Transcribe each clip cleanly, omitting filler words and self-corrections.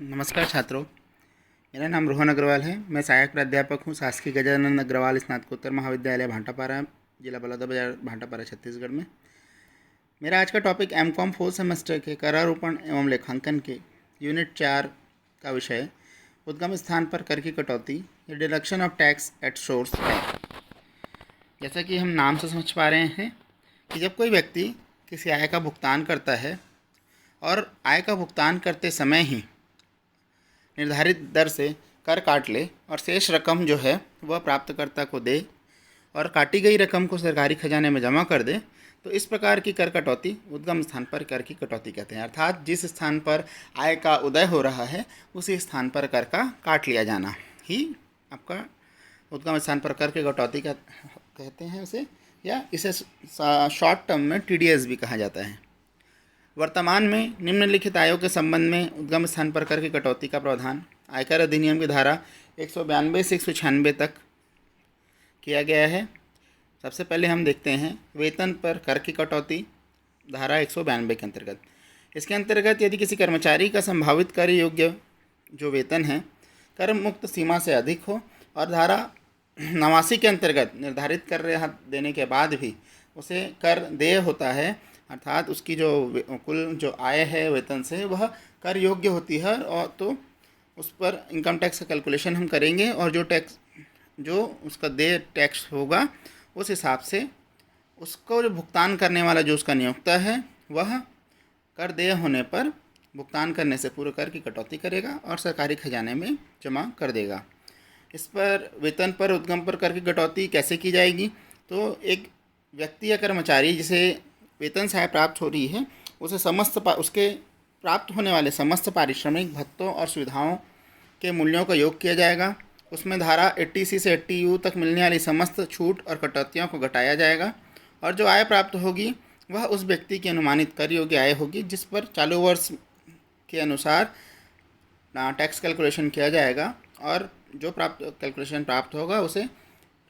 नमस्कार छात्रों, मेरा नाम रोहन अग्रवाल है। मैं सहायक प्राध्यापक हूँ शासकीय गजानन अग्रवाल स्नातकोत्तर महाविद्यालय भाटापारा, जिला बलौदाबाजार, भाटापारा, छत्तीसगढ़ में। मेरा आज का टॉपिक एमकॉम 4 सेमेस्टर के करारोपण एवं लेखांकन के यूनिट 4 का विषय उद्गम स्थान पर कर की कटौती या deduction of tax at source है। जैसा कि हम नाम से समझ पा रहे हैं कि जब कोई व्यक्ति किसी आय का भुगतान करता है और आय का भुगतान करते समय ही निर्धारित दर से कर काट ले और शेष रकम जो है वह प्राप्तकर्ता को दे और काटी गई रकम को सरकारी खजाने में जमा कर दे, तो इस प्रकार की कर कटौती उद्गम स्थान पर कर की कटौती कहते हैं। अर्थात जिस स्थान पर आय का उदय हो रहा है उसी स्थान पर कर का काट लिया जाना ही आपका उद्गम स्थान पर कर की कटौती का कहते हैं उसे, या इसे शॉर्ट टर्म में TDS भी कहा जाता है। वर्तमान में निम्नलिखित आयों के संबंध में उद्गम स्थान पर कर की कटौती का प्रावधान आयकर अधिनियम की धारा 192 से 196 तक किया गया है। सबसे पहले हम देखते हैं वेतन पर कर की कटौती, धारा 192 के अंतर्गत। इसके अंतर्गत यदि किसी कर्मचारी का संभावित कर योग्य जो वेतन है कर मुक्त सीमा से अधिक हो और धारा 89 के अंतर्गत निर्धारित कर देने के बाद भी उसे कर देय होता है, अर्थात उसकी जो कुल जो आय है वेतन से वह कर योग्य होती है, और तो उस पर इनकम टैक्स का कैलकुलेशन हम करेंगे और जो उसका देय टैक्स होगा उस हिसाब से उसको जो भुगतान करने वाला जो उसका नियोक्ता है वह कर देय होने पर भुगतान करने से पूरे कर की कटौती करेगा और सरकारी खजाने में जमा कर देगा। इस पर वेतन पर उद्गम पर कर की कटौती कैसे की जाएगी? तो एक व्यक्ति या कर्मचारी जिसे वेतन सहायता प्राप्त हो रही है उसे उसके प्राप्त होने वाले समस्त पारिश्रमिक भत्तों और सुविधाओं के मूल्यों का योग किया जाएगा। उसमें धारा 80C से 80U तक मिलने वाली समस्त छूट और कटौतियों को घटाया जाएगा और जो आय प्राप्त होगी वह उस व्यक्ति की अनुमानित कर योग्य आय होगी, जिस पर चालू वर्ष के अनुसार टैक्स कैलकुलेशन किया जाएगा और जो कैलकुलेशन प्राप्त होगा उसे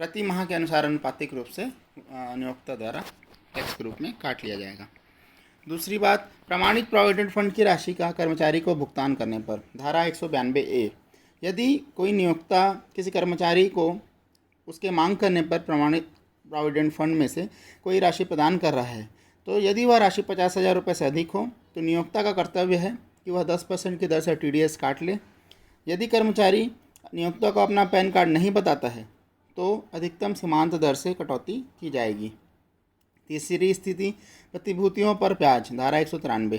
प्रति माह के अनुसार अनुपातिक रूप से नियोक्ता द्वारा टैक्स के रूप में काट लिया जाएगा। दूसरी बात, प्रमाणित प्रोविडेंट फंड की राशि का कर्मचारी को भुगतान करने पर, धारा 192A। यदि कोई नियोक्ता किसी कर्मचारी को उसके मांग करने पर प्रमाणित प्रोविडेंट फंड में से कोई राशि प्रदान कर रहा है, तो यदि वह राशि 50,000 रुपये से अधिक हो तो नियोक्ता का कर्तव्य है कि वह 10% की दर से TDS काट ले। यदि कर्मचारी नियोक्ता को अपना पैन कार्ड नहीं बताता है तो अधिकतम सीमांत दर से कटौती की जाएगी। तीसरी स्थिति, प्रतिभूतियों पर ब्याज, धारा 193।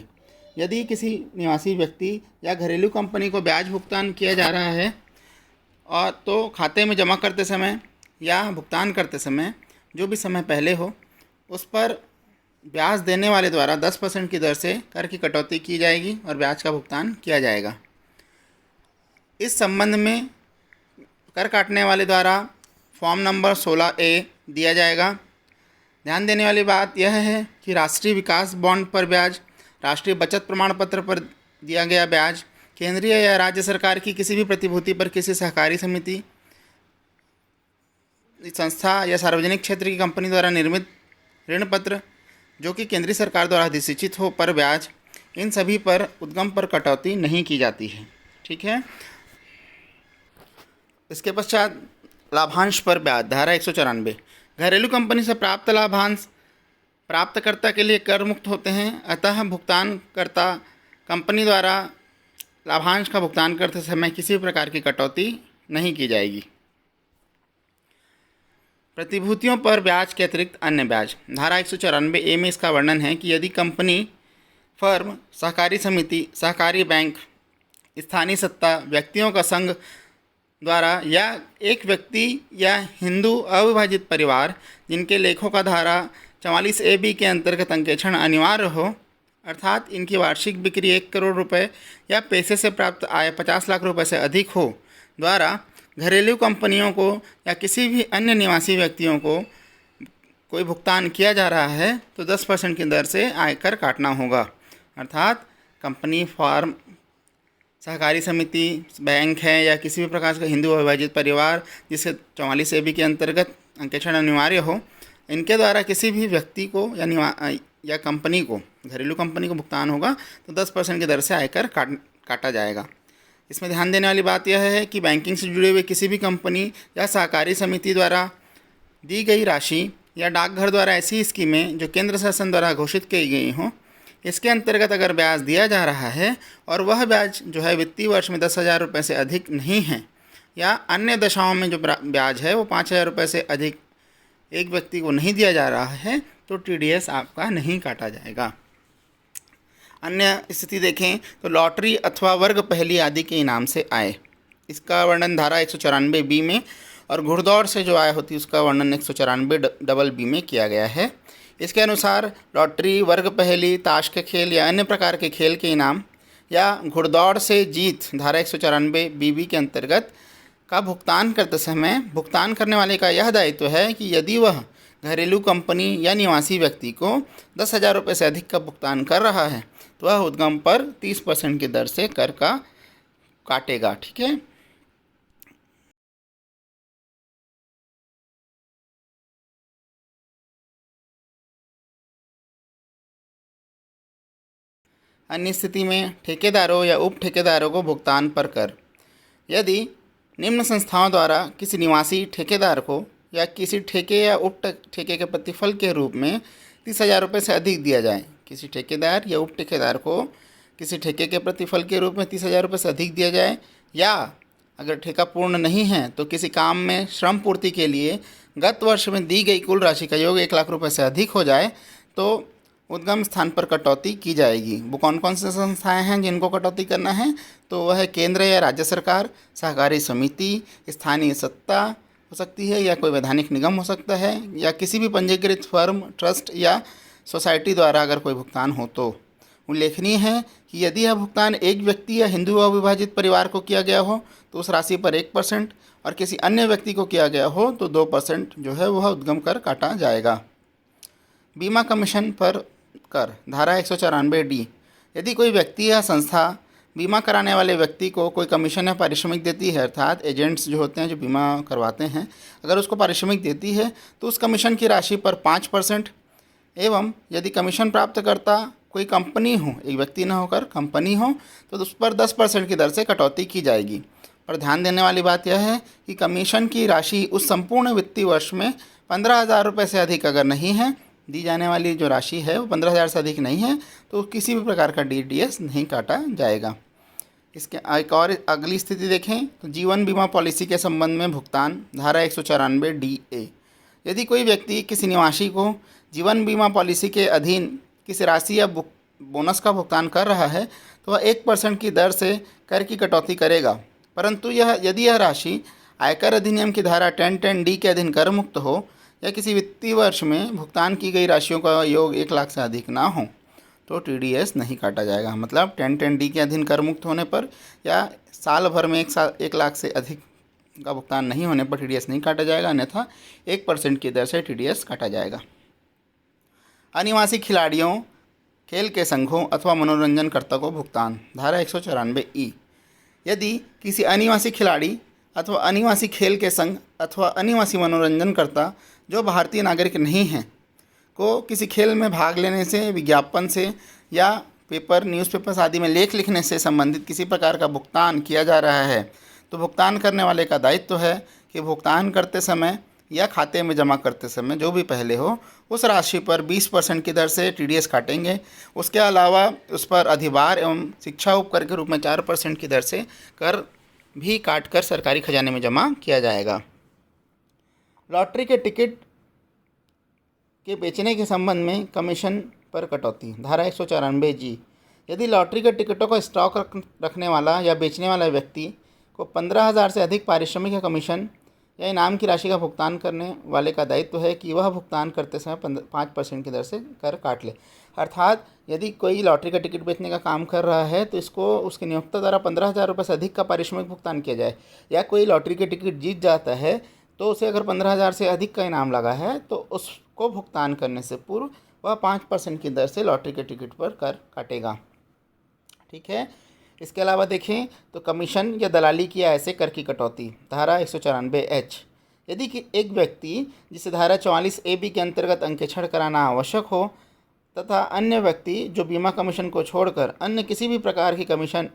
यदि किसी निवासी व्यक्ति या घरेलू कंपनी को ब्याज भुगतान किया जा रहा है और तो खाते में जमा करते समय या भुगतान करते समय जो भी समय पहले हो उस पर ब्याज देने वाले द्वारा 10% की दर से कर की कटौती की जाएगी और ब्याज का भुगतान किया जाएगा। इस संबंध में कर काटने वाले द्वारा फॉर्म नंबर 16A दिया जाएगा। ध्यान देने वाली बात यह है कि राष्ट्रीय विकास बॉन्ड पर ब्याज, राष्ट्रीय बचत प्रमाण पत्र पर दिया गया ब्याज, केंद्रीय या राज्य सरकार की किसी भी प्रतिभूति पर किसी सहकारी समिति, संस्था या सार्वजनिक क्षेत्र की कंपनी द्वारा निर्मित ऋण पत्र जो कि केंद्रीय सरकार द्वारा अधिसूचित हो पर ब्याज, इन सभी पर उद्गम पर कटौती नहीं की जाती है। ठीक है। इसके पश्चात लाभांश पर ब्याज, धारा 194। घरेलू कंपनी से प्राप्त लाभांश प्राप्तकर्ता के लिए कर मुक्त होते हैं, अतः भुगतानकर्ता कंपनी द्वारा लाभांश का भुगतान करते समय किसी प्रकार की कटौती नहीं की जाएगी। प्रतिभूतियों पर ब्याज के अतिरिक्त अन्य ब्याज, धारा 194A में इसका वर्णन है कि यदि कंपनी, फर्म, सहकारी समिति, सहकारी बैंक, स्थानीय सत्ता, व्यक्तियों का संघ द्वारा या एक व्यक्ति या हिंदू अविभाजित परिवार जिनके लेखों का धारा 44AB के अंतर्गत अंकेक्षण अनिवार्य हो, अर्थात इनकी वार्षिक बिक्री 1 करोड़ रुपए या पैसे से प्राप्त आय 50 लाख रुपए से अधिक हो, द्वारा घरेलू कंपनियों को या किसी भी अन्य निवासी व्यक्तियों को कोई भुगतान किया जा रहा है तो 10% की दर से आयकर काटना होगा। अर्थात कंपनी, फर्म, सहकारी समिति, बैंक है या किसी भी प्रकार का हिंदू अविभाजित परिवार जिसके 44AB के अंतर्गत अंकेक्षण अनिवार्य हो, इनके द्वारा किसी भी व्यक्ति को या कंपनी को, घरेलू कंपनी को भुगतान होगा तो 10% की दर से आयकर काटा जाएगा। इसमें ध्यान देने वाली बात यह है कि बैंकिंग से जुड़े हुए किसी भी कंपनी या सहकारी समिति द्वारा दी गई राशि या डाकघर द्वारा ऐसी स्कीमें जो केंद्र शासन द्वारा घोषित की गई हों, इसके अंतर्गत अगर ब्याज दिया जा रहा है और वह ब्याज जो है वित्तीय वर्ष में 10,000 रुपये से अधिक नहीं है, या अन्य दशाओं में जो ब्याज है वो 5,000 रुपये से अधिक एक व्यक्ति को नहीं दिया जा रहा है, तो TDS आपका नहीं काटा जाएगा। अन्य स्थिति देखें तो लॉटरी अथवा वर्ग पहली आदि के इनाम से आय, इसका वर्णन धारा 194B में, और घुड़दौड़ से जो आय होती है उसका वर्णन 194BB में किया गया है। इसके अनुसार लॉटरी, वर्ग पहली, ताश के खेल या अन्य प्रकार के खेल के इनाम या घुड़दौड़ से जीत धारा 194BB के अंतर्गत का भुगतान करते समय भुगतान करने वाले का यह दायित्व है कि यदि वह घरेलू कंपनी या निवासी व्यक्ति को 10,000 रुपये से अधिक का भुगतान कर रहा है तो वह उद्गम पर 30% की दर से कर का काटेगा। ठीक है। अन्य स्थिति में ठेकेदारों या उप ठेकेदारों को भुगतान पर कर, यदि निम्न संस्थाओं द्वारा किसी निवासी ठेकेदार को या किसी ठेके या उप ठेके के प्रतिफल के रूप में 30,000 रुपये से अधिक दिया जाए, किसी ठेकेदार या उप ठेकेदार को किसी ठेके के प्रतिफल के रूप में 30,000 रुपये से अधिक दिया जाए, या अगर ठेका पूर्ण नहीं है तो किसी काम में श्रम पूर्ति के लिए गत वर्ष में दी गई कुल राशि का योग 1 लाख रुपये से अधिक हो जाए, तो उद्गम स्थान पर कटौती की जाएगी। वो कौन कौन से संस्थाएं हैं जिनको कटौती करना है, तो वह है केंद्र या राज्य सरकार, सहकारी समिति, स्थानीय सत्ता हो सकती है, या कोई वैधानिक निगम हो सकता है, या किसी भी पंजीकृत फर्म, ट्रस्ट या सोसाइटी द्वारा अगर कोई भुगतान हो तो। उल्लेखनीय है कि यदि यह भुगतान एक व्यक्ति या हिंदू अविभाजित परिवार को किया गया हो तो उस राशि पर 1% और किसी अन्य व्यक्ति को किया गया हो तो 2% जो है वह उद्गम कर काटा जाएगा। बीमा कमीशन पर कर धारा 194D, यदि कोई व्यक्ति या संस्था बीमा कराने वाले व्यक्ति को कोई कमीशन या पारिश्रमिक देती है, अर्थात एजेंट्स जो होते हैं जो बीमा करवाते हैं, अगर उसको पारिश्रमिक देती है तो उस कमीशन की राशि पर 5%, एवं यदि कमीशन प्राप्तकर्ता कोई कंपनी हो, एक व्यक्ति न होकर कंपनी हो, तो उस पर 10% की दर से कटौती की जाएगी। पर ध्यान देने वाली बात यह है कि कमीशन की राशि उस संपूर्ण वित्तीय वर्ष में 15,000 रुपये से अधिक अगर नहीं है, दी जाने वाली जो राशि है वो 15,000 से अधिक नहीं है, तो किसी भी प्रकार का TDS नहीं काटा जाएगा। इसके एक और अगली स्थिति देखें तो जीवन बीमा पॉलिसी के संबंध में भुगतान धारा 194DA, यदि कोई व्यक्ति किसी निवासी को जीवन बीमा पॉलिसी के अधीन किसी राशि या बोनस का भुगतान कर रहा है तो वह 1% की दर से कर की कटौती करेगा, परंतु यदि यह राशि आयकर अधिनियम की धारा 1010D के अधीन कर मुक्त हो या किसी वित्तीय वर्ष में भुगतान की गई राशियों का योग 1 लाख से अधिक ना हो तो TDS नहीं काटा जाएगा। मतलब 1010D के अधीन कर मुक्त होने पर या साल भर में 1 लाख से अधिक का भुगतान नहीं होने पर TDS नहीं काटा जाएगा, अन्यथा 1% की दर से TDS काटा जाएगा। अनिवासी खिलाड़ियों, खेल के संघों अथवा मनोरंजनकर्ता को भुगतान धारा 194E, यदि किसी अनिवासी खिलाड़ी अथवा अनिवासी खेल के संघ अथवा अनिवासी मनोरंजनकर्ता जो भारतीय नागरिक नहीं हैं को किसी खेल में भाग लेने से, विज्ञापन से या पेपर, न्यूज़पेपर्स आदि में लेख लिखने से संबंधित किसी प्रकार का भुगतान किया जा रहा है, तो भुगतान करने वाले का दायित्व है कि भुगतान करते समय या खाते में जमा करते समय जो भी पहले हो उस राशि पर 20% की दर से TDS काटेंगे। उसके अलावा उस पर अधिभार एवं शिक्षा उपकर के रूप में 4% की दर से कर भी काट कर सरकारी खजाने में जमा किया जाएगा। लॉटरी के टिकट के बेचने के संबंध में कमीशन पर कटौती धारा 194G, यदि लॉटरी के टिकटों का स्टॉक रखने वाला या बेचने वाला व्यक्ति को 15,000 से अधिक पारिश्रमिक या कमीशन या इनाम की राशि का भुगतान करने वाले का दायित्व है कि वह भुगतान करते समय 5% की दर से कर काट ले। अर्थात यदि कोई लॉटरी का टिकट बेचने का काम कर रहा है तो इसको उसके नियोक्ता द्वारा 15,000 रुपये से अधिक का पारिश्रमिक भुगतान किया जाए, या कोई लॉटरी के टिकट जीत जाता है तो उसे अगर 15,000 से अधिक का इनाम लगा है तो उसको भुगतान करने से पूर्व वह 5% की दर से लॉटरी के टिकट पर कर काटेगा। ठीक है। इसके अलावा देखें तो कमीशन या दलाली की आय से कर की कटौती धारा 194H, यदि कि एक व्यक्ति जिसे धारा 44AB के अंतर्गत अंकेक्षण कराना आवश्यक हो तथा अन्य व्यक्ति जो बीमा कमीशन को छोड़कर अन्य किसी भी प्रकार की कमीशन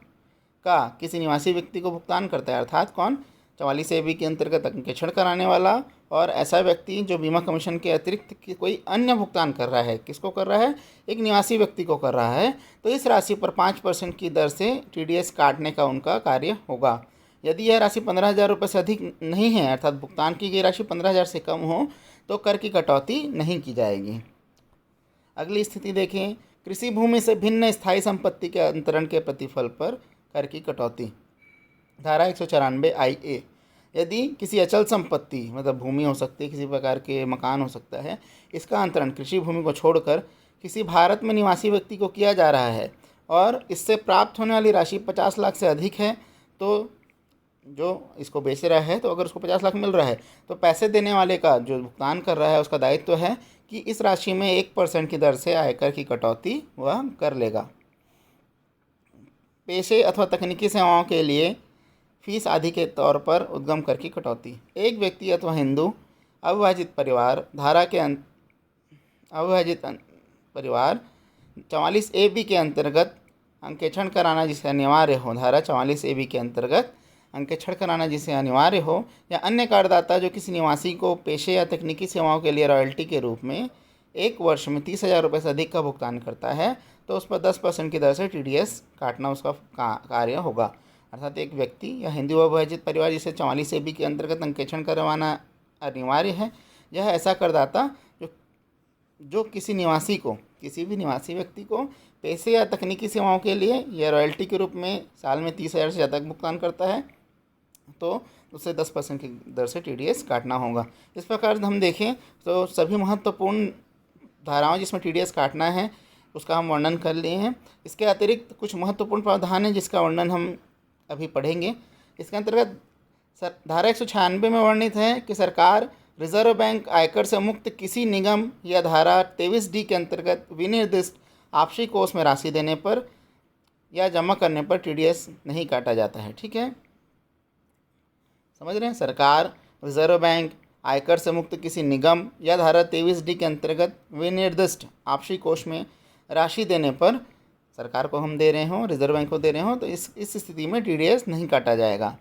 का किसी निवासी व्यक्ति को भुगतान करता है, अर्थात कौन, 44A के अंतर्गत अंकेक्षण कराने वाला और ऐसा व्यक्ति जो बीमा कमीशन के अतिरिक्त कोई अन्य भुगतान कर रहा है। किसको कर रहा है? एक निवासी व्यक्ति को कर रहा है। तो इस राशि पर 5% की दर से TDS काटने का उनका कार्य होगा। यदि यह राशि 15,000 रुपये से अधिक नहीं है, अर्थात भुगतान की गई राशि 15,000 से कम हो, तो कर की कटौती नहीं की जाएगी। अगली स्थिति देखें, कृषि भूमि से भिन्न स्थायी संपत्ति के अंतरण के प्रतिफल पर कर की कटौती। धारा 194 IA, यदि किसी अचल संपत्ति मतलब भूमि हो सकती है, किसी प्रकार के मकान हो सकता है, इसका अंतरण कृषि भूमि को छोड़कर किसी भारत में निवासी व्यक्ति को किया जा रहा है और इससे प्राप्त होने वाली राशि 50 लाख से अधिक है, तो जो इसको बेच रहा है, तो अगर उसको 50 लाख मिल रहा है तो पैसे देने वाले का जो भुगतान कर रहा है उसका दायित्व है कि इस राशि में 1% की दर से आयकर की कटौती वह कर लेगा। पेशे अथवा तकनीकी सेवाओं के लिए फीस आदि के तौर पर उद्गम कर की कटौती। एक व्यक्ति अथवा हिंदू अविभाजित परिवार धारा के अविभाजित परिवार 44AB के अंतर्गत अंकेक्षण कराना जिसे अनिवार्य हो, धारा 44AB के अंतर्गत अंकेक्षण कराना जिसे अनिवार्य हो, या अन्य करदाता जो किसी निवासी को पेशे या तकनीकी सेवाओं के लिए रॉयल्टी के रूप में 1 वर्ष में 30,000 रुपये से अधिक का भुगतान करता है, तो उस पर 10% की दर से TDS काटना उसका कार्य होगा। अर्थात एक व्यक्ति या हिंदू अविभाजित परिवार जिसे 44AB के अंतर्गत अंकेक्षण करवाना अनिवार्य है, यह ऐसा करदाता जो किसी निवासी को, किसी भी निवासी व्यक्ति को पैसे या तकनीकी सेवाओं के लिए या रॉयल्टी के रूप में साल में 30,000 से ज़्यादा भुगतान करता है, तो उससे 10% की दर से TDS काटना होगा। इस प्रकार हम देखें तो सभी महत्वपूर्ण धाराओं जिसमें TDS काटना है उसका हम वर्णन कर लिए हैं। इसके अतिरिक्त कुछ महत्वपूर्ण प्रावधान है जिसका वर्णन हम अभी पढ़ेंगे। इसके अंतर्गत धारा 196 में वर्णित है कि सरकार रिजर्व बैंक आयकर से मुक्त किसी निगम या धारा 23D के अंतर्गत विनिर्दिष्ट आपसी कोष में राशि देने पर या जमा करने पर TDS नहीं काटा जाता है। ठीक है, समझ रहे हैं? सरकार, रिजर्व बैंक आयकर से मुक्त किसी निगम या धारा 23D के अंतर्गत विनिर्दिष्ट आपसी कोष में राशि देने पर, सरकार को हम दे रहे हों, रिजर्व बैंक को दे रहे हों, तो इस स्थिति में TDS नहीं काटा जाएगा।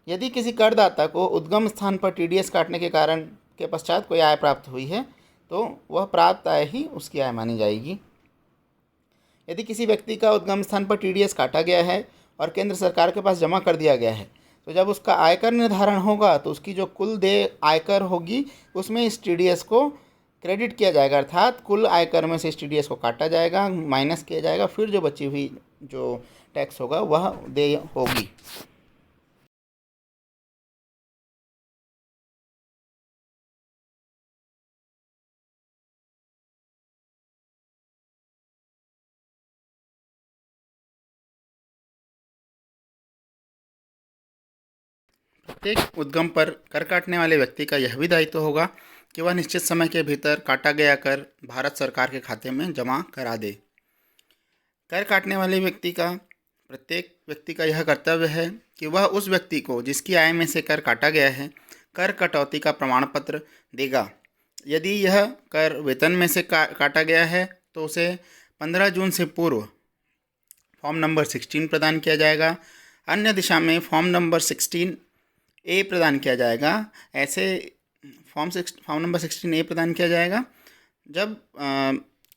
यदि किसी करदाता को उद्गम स्थान पर TDS काटने के कारण के पश्चात कोई आय प्राप्त हुई है, तो वह प्राप्त आय ही उसकी आय मानी जाएगी। यदि किसी व्यक्ति का उद्गम स्थान पर TDS काटा गया है और केंद्र सरकार के पास जमा कर दिया गया है, तो जब उसका आयकर निर्धारण होगा तो उसकी जो कुल देय आयकर होगी उसमें इस TDS को क्रेडिट किया जाएगा, अर्थात कुल आयकर में से इस TDS को काटा जाएगा, माइनस किया जाएगा, फिर जो बची हुई जो टैक्स होगा वह देय होगी। प्रत्येक उद्गम पर कर काटने वाले व्यक्ति का यह भी दायित्व होगा कि वह निश्चित समय के भीतर काटा गया कर भारत सरकार के खाते में जमा करा दे। कर काटने वाले प्रत्येक व्यक्ति का यह कर्तव्य है कि वह उस व्यक्ति को जिसकी आय में से कर काटा गया है कर कटौती का प्रमाण पत्र देगा। यदि यह कर वेतन में से काटा गया है तो उसे 15 जून से पूर्व फॉर्म नंबर 16 प्रदान किया जाएगा। अन्य दिशा में फॉर्म नंबर 16A प्रदान किया जाएगा। ऐसे फॉर्म नंबर 16A प्रदान किया जाएगा जब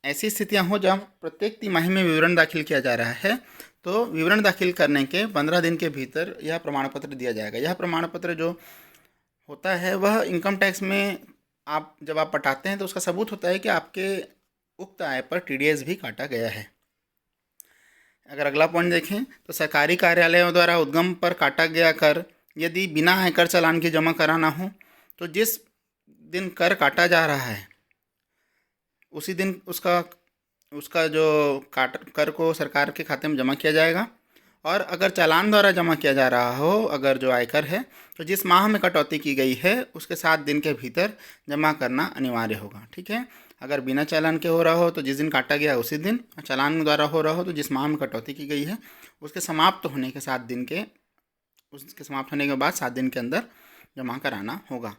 ऐसी स्थितियां हो जब प्रत्येक तिमाही में विवरण दाखिल किया जा रहा है, तो विवरण दाखिल करने के 15 दिन के भीतर यह प्रमाण पत्र दिया जाएगा। यह प्रमाण पत्र जो होता है वह इनकम टैक्स में जब आप पटाते हैं तो उसका सबूत होता है कि आपके उक्त आय पर TDS भी काटा गया है। अगर अगला पॉइंट देखें तो सरकारी कार्यालयों द्वारा उद्गम पर काटा गया कर यदि बिना आयकर चालान के जमा कराना हो, तो जिस दिन कर काटा जा रहा है उसी दिन उसका जो कर को सरकार के खाते में जमा किया जाएगा। और अगर चालान द्वारा जमा किया जा रहा हो, अगर जो आयकर है, तो जिस माह में कटौती की गई है उसके 7 दिन के भीतर जमा करना अनिवार्य होगा। ठीक है, अगर बिना चालान के हो रहा हो तो जिस दिन काटा गया उसी दिन, और चालान द्वारा हो रहा हो तो जिस माह में कटौती की गई है उसके समाप्त होने के 7 दिन के बाद 7 दिन के अंदर जमा कराना होगा।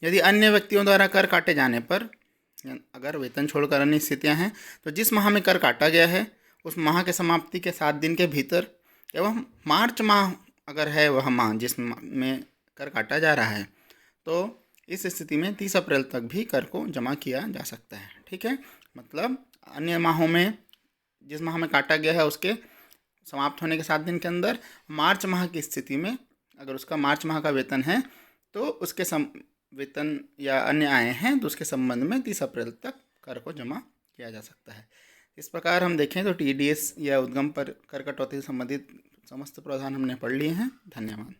यदि अन्य व्यक्तियों द्वारा कर काटे जाने पर, अगर वेतन छोड़कर अन्य स्थितियाँ हैं, तो जिस माह में कर काटा गया है उस माह के समाप्ति के 7 दिन के भीतर एवं मार्च माह अगर है वह माह में कर काटा जा रहा है तो इस स्थिति में 30 अप्रैल तक भी कर को जमा किया जा सकता है। ठीक है, मतलब अन्य माहों में जिस माह में काटा गया है उसके समाप्त होने के 7 दिन के अंदर मार्च माह की स्थिति में अगर उसका मार्च माह का वेतन है तो उसके वेतन या अन्य आय हैं तो उसके संबंध में 30 अप्रैल तक कर को जमा किया जा सकता है। इस प्रकार हम देखें तो TDS या उद्गम पर कर कटौती से संबंधित समस्त प्रावधान हमने पढ़ लिए हैं। धन्यवाद।